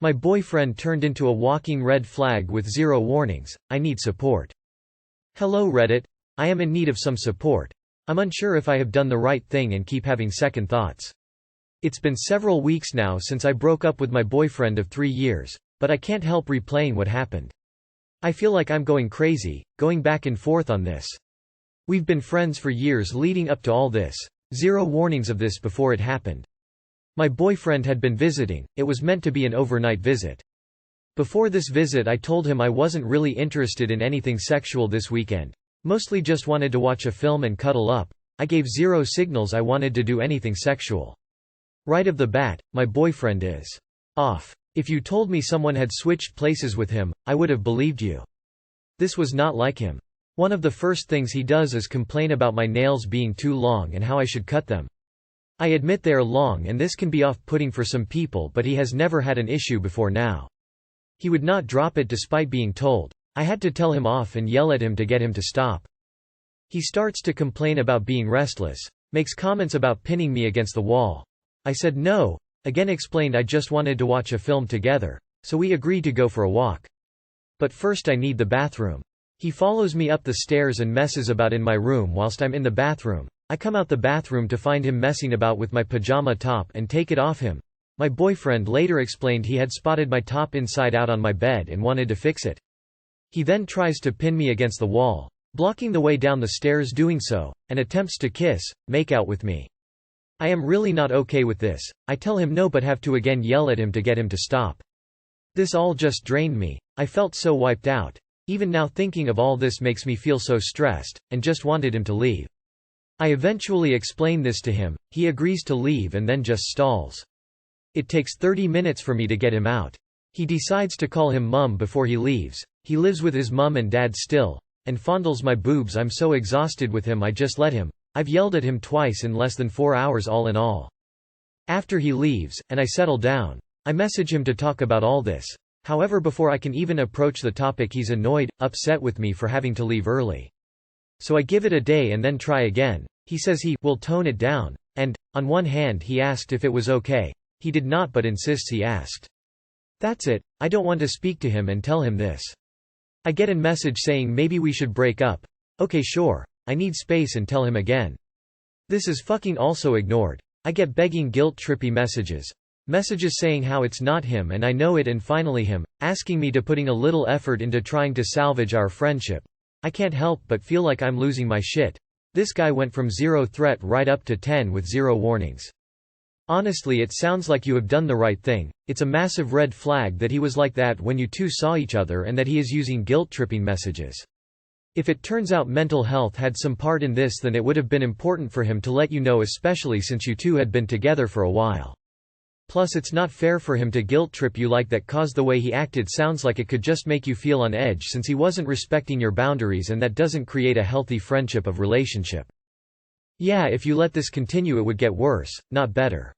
My boyfriend turned into a walking red flag with 0 warnings. I need support. Hello Reddit. I am in need of some support. I'm unsure if I have done the right thing and keep having second thoughts. It's been several weeks now since I broke up with my boyfriend of 3 years, but I can't help replaying what happened. I feel like I'm going crazy, going back and forth on this. We've been friends for years leading up to all this. 0 warnings of this before it happened. My boyfriend had been visiting, it was meant to be an overnight visit. Before this visit I told him I wasn't really interested in anything sexual this weekend. Mostly just wanted to watch a film and cuddle up. I gave 0 signals I wanted to do anything sexual. Right off the bat, my boyfriend is off. If you told me someone had switched places with him, I would have believed you. This was not like him. One of the first things he does is complain about my nails being too long and how I should cut them. I admit they are long and this can be off-putting for some people, but he has never had an issue before now. He would not drop it despite being told. I had to tell him off and yell at him to get him to stop. He starts to complain about being restless, makes comments about pinning me against the wall. I said no, again explained I just wanted to watch a film together, so we agreed to go for a walk. But first I need the bathroom. He follows me up the stairs and messes about in my room whilst I'm in the bathroom. I come out the bathroom to find him messing about with my pajama top and take it off him. My boyfriend later explained he had spotted my top inside out on my bed and wanted to fix it. He then tries to pin me against the wall, blocking the way down the stairs doing so, and attempts to make out with me. I am really not okay with this. I tell him no but have to again yell at him to get him to stop. This all just drained me. I felt so wiped out. Even now thinking of all this makes me feel so stressed, and just wanted him to leave. I eventually explain this to him, he agrees to leave and then just stalls. It takes 30 minutes for me to get him out. He decides to call him mum before he leaves. He lives with his mum and dad still, and fondles my boobs. I'm so exhausted with him I just let him. I've yelled at him twice in less than 4 hours all in all. After he leaves, and I settle down, I message him to talk about all this. However, before I can even approach the topic he's annoyed, upset with me for having to leave early. So I give it a day and then try again. He says he will tone it down, and, on one hand he asked if it was okay. He did not but insists he asked. That's it, I don't want to speak to him and tell him this. I get a message saying maybe we should break up. Okay sure, I need space and tell him again. This is fucking also ignored. I get begging guilt-trippy messages. Messages saying how it's not him and I know it and finally him, asking me to putting a little effort into trying to salvage our friendship. I can't help but feel like I'm losing my shit. This guy went from 0 threat right up to 10 with 0 warnings. Honestly it sounds like you have done the right thing. It's a massive red flag that he was like that when you two saw each other and that he is using guilt-tripping messages. If it turns out mental health had some part in this, then it would have been important for him to let you know, especially since you two had been together for a while. Plus it's not fair for him to guilt-trip you like that, cause the way he acted sounds like it could just make you feel on edge since he wasn't respecting your boundaries, and that doesn't create a healthy friendship of relationship. Yeah, if you let this continue it would get worse, not better.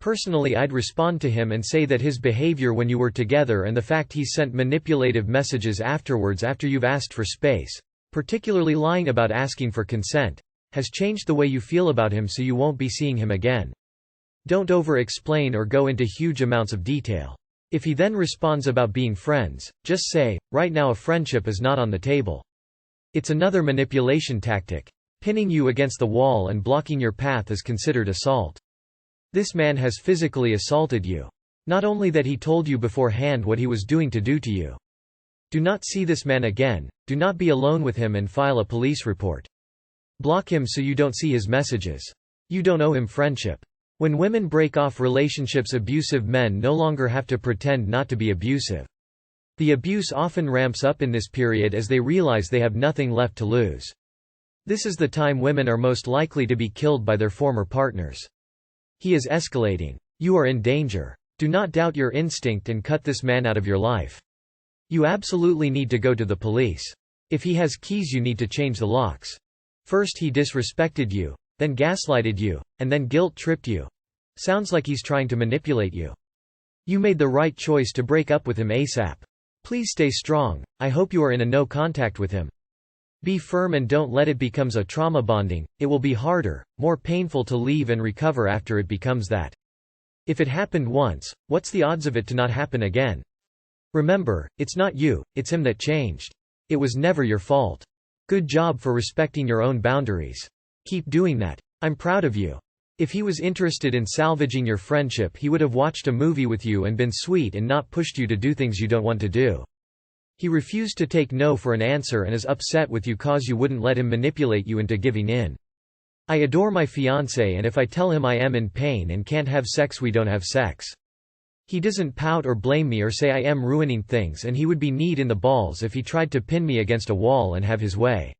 Personally I'd respond to him and say that his behavior when you were together and the fact he sent manipulative messages afterwards after you've asked for space, particularly lying about asking for consent, has changed the way you feel about him, so you won't be seeing him again. Don't over-explain or go into huge amounts of detail. If he then responds about being friends, just say, right now a friendship is not on the table. It's another manipulation tactic. Pinning you against the wall and blocking your path is considered assault. This man has physically assaulted you. Not only that, he told you beforehand what he was doing to do to you. Do not see this man again, do not be alone with him and file a police report. Block him so you don't see his messages. You don't owe him friendship. When women break off relationships, abusive men no longer have to pretend not to be abusive. The abuse often ramps up in this period as they realize they have nothing left to lose. This is the time women are most likely to be killed by their former partners. He is escalating. You are in danger. Do not doubt your instinct and cut this man out of your life. You absolutely need to go to the police. If he has keys, you need to change the locks. First he disrespected you, then gaslighted you, and then guilt-tripped you. Sounds like he's trying to manipulate you. You made the right choice to break up with him ASAP. Please stay strong. I hope you are in a no contact with him. Be firm and don't let it becomes a trauma bonding. It will be harder, more painful to leave and recover after it becomes that. If it happened once, what's the odds of it to not happen again? Remember, it's not you, it's him that changed. It was never your fault. Good job for respecting your own boundaries. Keep doing that. I'm proud of you. If he was interested in salvaging your friendship, he would have watched a movie with you and been sweet and not pushed you to do things you don't want to do. He refused to take no for an answer and is upset with you cause you wouldn't let him manipulate you into giving in. I adore my fiancé, and if I tell him I am in pain and can't have sex, we don't have sex. He doesn't pout or blame me or say I am ruining things, and he would be kneed in the balls if he tried to pin me against a wall and have his way.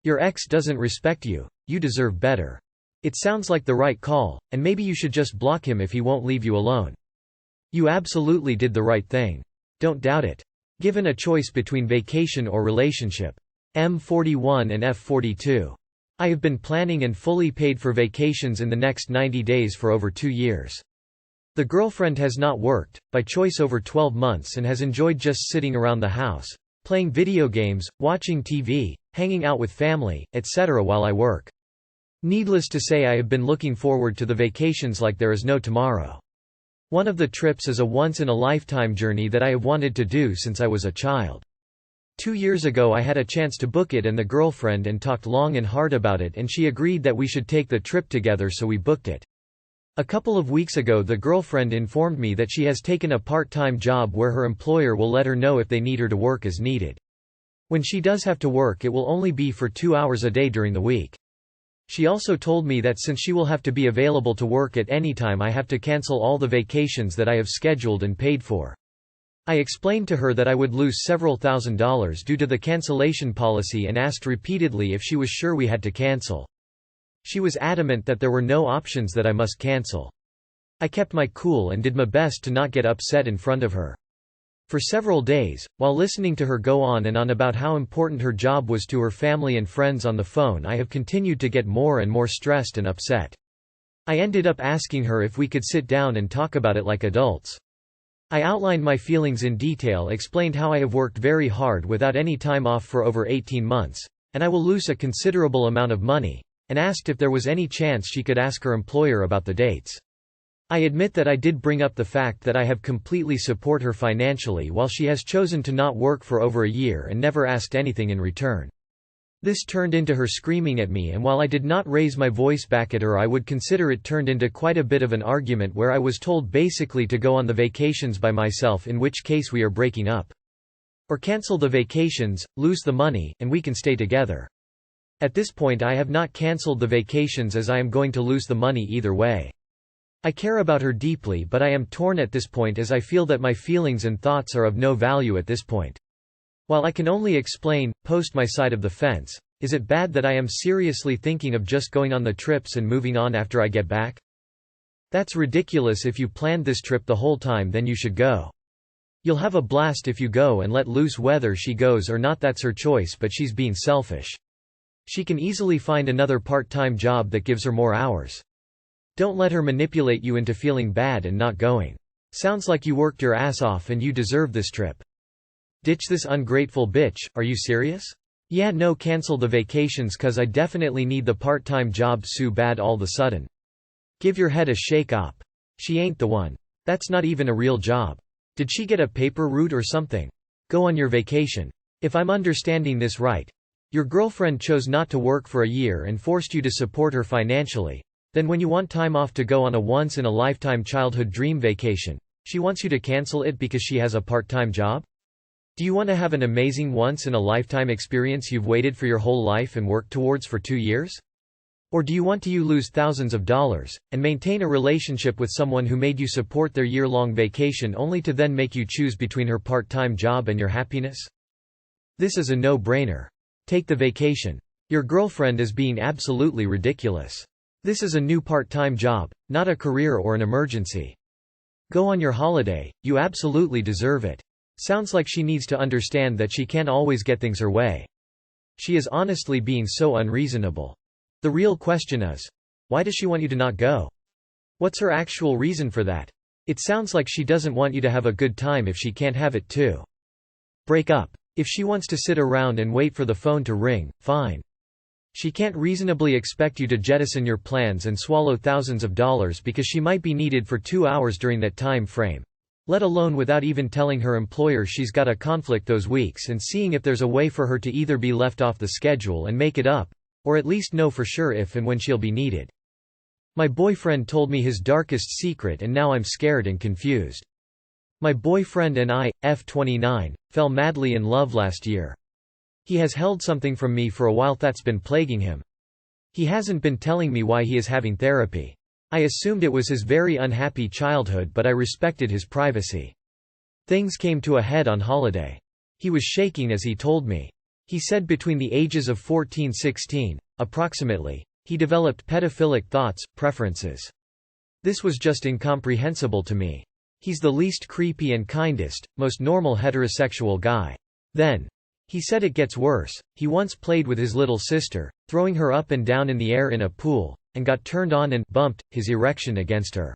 Your ex doesn't respect you. You deserve better. It sounds like the right call, and maybe you should just block him if he won't leave you alone. You absolutely did the right thing. Don't doubt it. Given a choice between vacation or relationship. M41 and F42. I have been planning and fully paid for vacations in the next 90 days for over 2 years. The girlfriend has not worked, by choice, over 12 months and has enjoyed just sitting around the house, playing video games, watching TV, hanging out with family, etc. while I work. Needless to say, I have been looking forward to the vacations like there is no tomorrow. One of the trips is a once-in-a-lifetime journey that I have wanted to do since I was a child. 2 years ago I had a chance to book it and the girlfriend and talked long and hard about it, and she agreed that we should take the trip together, so we booked it. A couple of weeks ago the girlfriend informed me that she has taken a part-time job where her employer will let her know if they need her to work as needed. When she does have to work, it will only be for 2 hours a day during the week. She also told me that since she will have to be available to work at any time, I have to cancel all the vacations that I have scheduled and paid for. I explained to her that I would lose several $1,000s due to the cancellation policy and asked repeatedly if she was sure we had to cancel. She was adamant that there were no options, that I must cancel. I kept my cool and did my best to not get upset in front of her. For several days, while listening to her go on and on about how important her job was to her family and friends on the phone, I have continued to get more and more stressed and upset. I ended up asking her if we could sit down and talk about it like adults. I outlined my feelings in detail, explained how I have worked very hard without any time off for over 18 months, and I will lose a considerable amount of money, and asked if there was any chance she could ask her employer about the dates. I admit that I did bring up the fact that I have completely support her financially while she has chosen to not work for over a year and never asked anything in return. This turned into her screaming at me, and while I did not raise my voice back at her, I would consider it turned into quite a bit of an argument where I was told basically to go on the vacations by myself, in which case we are breaking up. Or cancel the vacations, lose the money, and we can stay together. At this point I have not cancelled the vacations as I am going to lose the money either way. I care about her deeply, but I am torn at this point as I feel that my feelings and thoughts are of no value at this point. While I can only explain, post my side of the fence, is it bad that I am seriously thinking of just going on the trips and moving on after I get back? That's ridiculous. If you planned this trip the whole time, then you should go. You'll have a blast if you go and let loose. Whether she goes or not, that's her choice, but she's being selfish. She can easily find another part-time job that gives her more hours. Don't let her manipulate you into feeling bad and not going. Sounds like you worked your ass off and you deserve this trip. Ditch this ungrateful bitch. Are you serious? Yeah, no, cancel the vacations cause I definitely need the part-time job so bad all of a sudden. Give your head a shake up. She ain't the one. That's not even a real job. Did she get a paper route or something? Go on your vacation. If I'm understanding this right, your girlfriend chose not to work for a year and forced you to support her financially. Then when you want time off to go on a once-in-a-lifetime childhood dream vacation, she wants you to cancel it because she has a part-time job? Do you want to have an amazing once-in-a-lifetime experience you've waited for your whole life and worked towards for 2 years? Or do you want to lose thousands of dollars, and maintain a relationship with someone who made you support their year-long vacation only to then make you choose between her part-time job and your happiness? This is a no-brainer. Take the vacation. Your girlfriend is being absolutely ridiculous. This is a new part-time job, not a career or an emergency. Go on your holiday, you absolutely deserve it. Sounds like she needs to understand that she can't always get things her way. She is honestly being so unreasonable. The real question is, why does she want you to not go? What's her actual reason for that? It sounds like she doesn't want you to have a good time if she can't have it too. Break up. If she wants to sit around and wait for the phone to ring, fine. She can't reasonably expect you to jettison your plans and swallow thousands of dollars because she might be needed for 2 hours during that time frame. Let alone without even telling her employer she's got a conflict those weeks and seeing if there's a way for her to either be left off the schedule and make it up, or at least know for sure if and when she'll be needed. My boyfriend told me his darkest secret and now I'm scared and confused. My boyfriend and I, F29, fell madly in love last year. He has held something from me for a while that's been plaguing him. He hasn't been telling me why he is having therapy. I assumed it was his very unhappy childhood, but I respected his privacy. Things came to a head on holiday. He was shaking as he told me. He said between the ages of 14–16, approximately, he developed pedophilic thoughts, preferences. This was just incomprehensible to me. He's the least creepy and kindest, most normal heterosexual guy. Then, he said it gets worse. He once played with his little sister, throwing her up and down in the air in a pool, and got turned on and bumped his erection against her.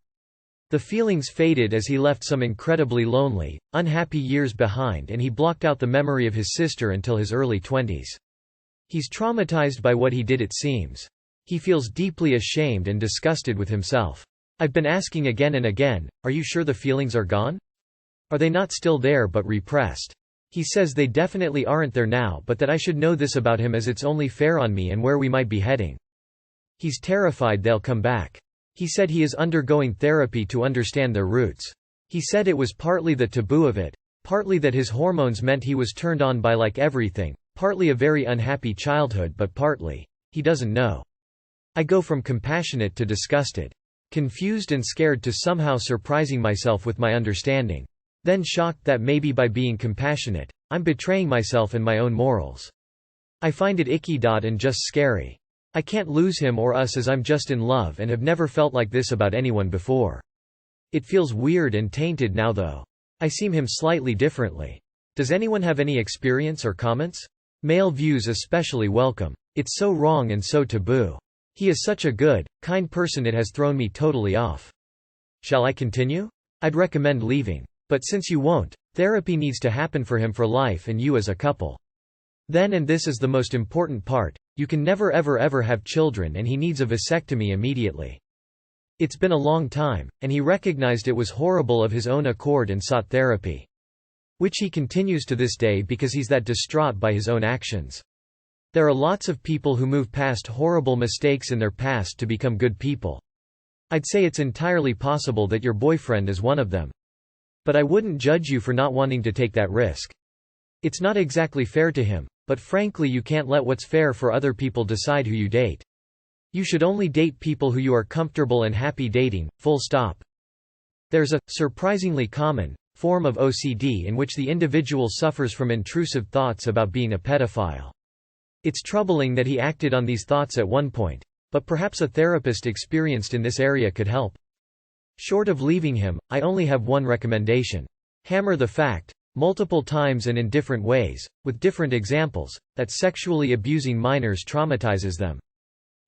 The feelings faded as he left some incredibly lonely, unhappy years behind, and he blocked out the memory of his sister until his early 20s. He's traumatized by what he did, it seems. He feels deeply ashamed and disgusted with himself. I've been asking again and again, are you sure the feelings are gone? Are they not still there but repressed? He says they definitely aren't there now, but that I should know this about him as it's only fair on me and where we might be heading. He's terrified they'll come back. He said he is undergoing therapy to understand their roots. He said it was partly the taboo of it, partly that his hormones meant he was turned on by like everything, partly a very unhappy childhood, but partly, he doesn't know. I go from compassionate to disgusted. Confused and scared to somehow surprising myself with my understanding. Then shocked that maybe by being compassionate, I'm betraying myself and my own morals. I find it icky and just scary. I can't lose him or us as I'm just in love and have never felt like this about anyone before. It feels weird and tainted now though. I see him slightly differently. Does anyone have any experience or comments? Male views especially welcome. It's so wrong and so taboo. He is such a good, kind person, it has thrown me totally off. Shall I continue? I'd recommend leaving. But since you won't, therapy needs to happen for him for life and you as a couple. Then, and this is the most important part, you can never ever have children and he needs a vasectomy immediately. It's been a long time, and he recognized it was horrible of his own accord and sought therapy. Which he continues to this day because he's that distraught by his own actions. There are lots of people who move past horrible mistakes in their past to become good people. I'd say it's entirely possible that your boyfriend is one of them. But I wouldn't judge you for not wanting to take that risk. It's not exactly fair to him, but frankly you can't let what's fair for other people decide who you date. You should only date people who you are comfortable and happy dating, full stop. There's a, surprisingly common, form of OCD in which the individual suffers from intrusive thoughts about being a pedophile. It's troubling that he acted on these thoughts at one point, but perhaps a therapist experienced in this area could help. Short of leaving him, I only have one recommendation. Hammer the fact, multiple times and in different ways, with different examples, that sexually abusing minors traumatizes them.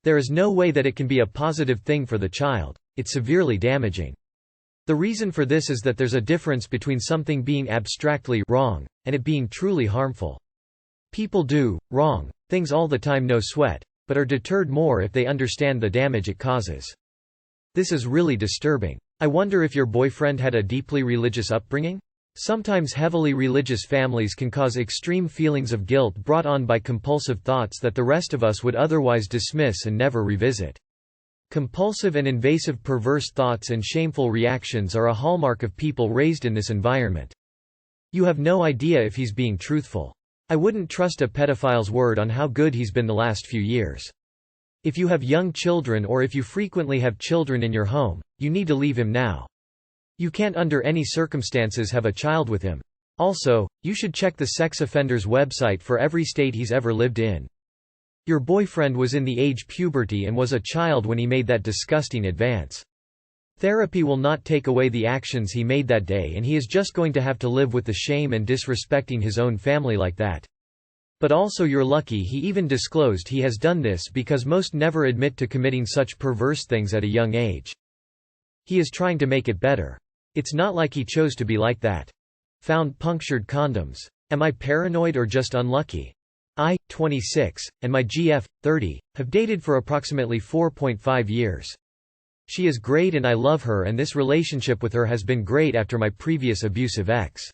There is no way that it can be a positive thing for the child, it's severely damaging. The reason for this is that there's a difference between something being abstractly wrong, and it being truly harmful. People do wrong things all the time, no sweat, but are deterred more if they understand the damage it causes. This is really disturbing. I wonder if your boyfriend had a deeply religious upbringing? Sometimes heavily religious families can cause extreme feelings of guilt brought on by compulsive thoughts that the rest of us would otherwise dismiss and never revisit. Compulsive and invasive perverse thoughts and shameful reactions are a hallmark of people raised in this environment. You have no idea if he's being truthful. I wouldn't trust a pedophile's word on how good he's been the last few years. If you have young children or if you frequently have children in your home, you need to leave him now. You can't under any circumstances have a child with him. Also, you should check the sex offender's website for every state he's ever lived in. Your boyfriend was in the age puberty and was a child when he made that disgusting advance. Therapy will not take away the actions he made that day, and he is just going to have to live with the shame and disrespecting his own family like that. But also you're lucky he even disclosed he has done this, because most never admit to committing such perverse things at a young age. He is trying to make it better. It's not like he chose to be like that. Found punctured condoms. Am I paranoid or just unlucky? I, 26, and my GF, 30, have dated for approximately 4.5 years. She is great and I love her, and this relationship with her has been great after my previous abusive ex.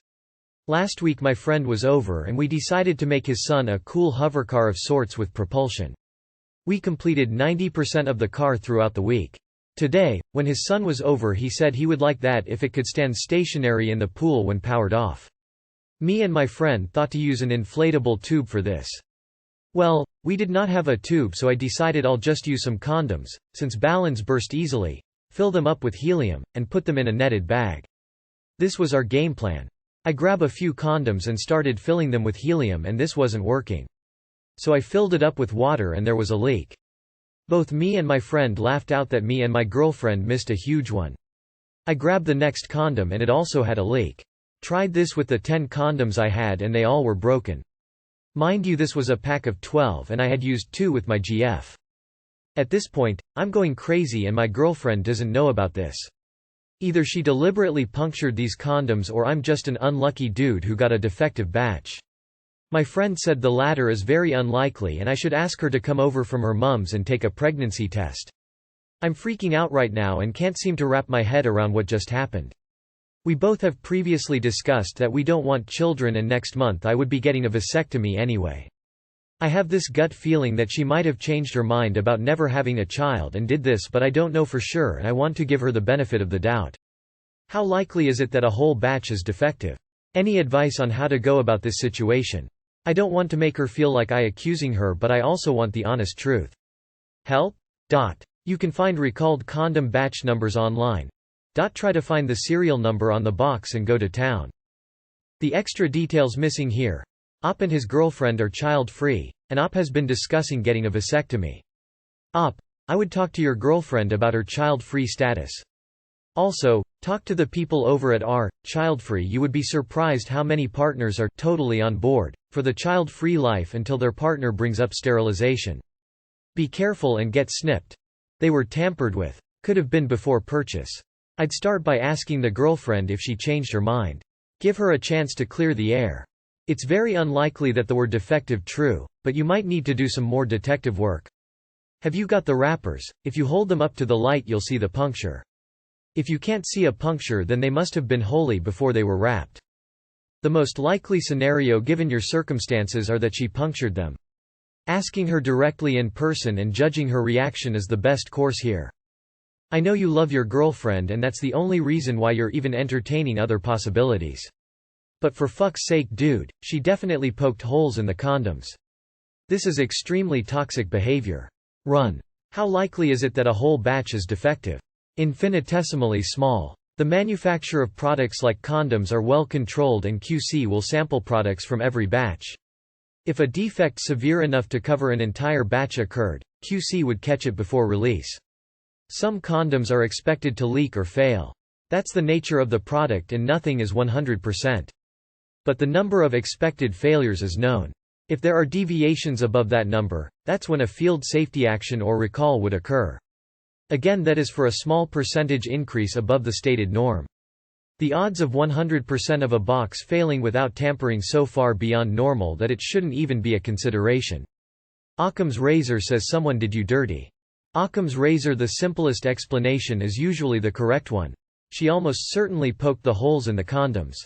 Last week my friend was over and we decided to make his son a cool hovercar of sorts with propulsion. We completed 90% of the car throughout the week. Today, when his son was over, he said he would like that if it could stand stationary in the pool when powered off. Me and my friend thought to use an inflatable tube for this. Well, we did not have a tube, so I decided I'll just use some condoms, since balloons burst easily, fill them up with helium, and put them in a netted bag. This was our game plan. I grabbed a few condoms and started filling them with helium, and this wasn't working. So I filled it up with water and there was a leak. Both me and my friend laughed out that me and my girlfriend missed a huge one. I grabbed the next condom and it also had a leak. Tried this with the 10 condoms I had and they all were broken. Mind you, this was a pack of 12 and I had used 2 with my GF. At this point, I'm going crazy and my girlfriend doesn't know about this. Either she deliberately punctured these condoms or I'm just an unlucky dude who got a defective batch. My friend said the latter is very unlikely and I should ask her to come over from her mum's and take a pregnancy test. I'm freaking out right now and can't seem to wrap my head around what just happened. We both have previously discussed that we don't want children and next month I would be getting a vasectomy anyway. I have this gut feeling that she might have changed her mind about never having a child and did this, but I don't know for sure and I want to give her the benefit of the doubt. How likely is it that a whole batch is defective? Any advice on how to go about this situation? I don't want to make her feel like I accusing her, but I also want the honest truth. Help? You can find recalled condom batch numbers online. Try to find the serial number on the box and go to town. The extra details missing here. Op and his girlfriend are child-free, and Op has been discussing getting a vasectomy. Op, I would talk to your girlfriend about her child-free status. Also, talk to the people over at R, child-free. You would be surprised how many partners are totally on board for the child-free life until their partner brings up sterilization. Be careful and get snipped. They were tampered with. Could have been before purchase. I'd start by asking the girlfriend if she changed her mind. Give her a chance to clear the air. It's very unlikely that the word defective true, but you might need to do some more detective work. Have you got the wrappers? If you hold them up to the light you'll see the puncture. If you can't see a puncture, then they must have been holy before they were wrapped. The most likely scenario given your circumstances are that she punctured them. Asking her directly in person and judging her reaction is the best course here. I know you love your girlfriend and that's the only reason why you're even entertaining other possibilities. But for fuck's sake, dude, she definitely poked holes in the condoms. This is extremely toxic behavior. Run. How likely is it that a whole batch is defective? Infinitesimally small. The manufacture of products like condoms are well controlled and QC will sample products from every batch. If a defect severe enough to cover an entire batch occurred, QC would catch it before release. Some condoms are expected to leak or fail. That's the nature of the product and nothing is 100%. But the number of expected failures is known. If there are deviations above that number, that's when a field safety action or recall would occur. Again, that is for a small percentage increase above the stated norm. The odds of 100% of a box failing without tampering so far beyond normal that it shouldn't even be a consideration. Occam's razor says someone did you dirty. Occam's razor, the simplest explanation is usually the correct one. She almost certainly poked the holes in the condoms.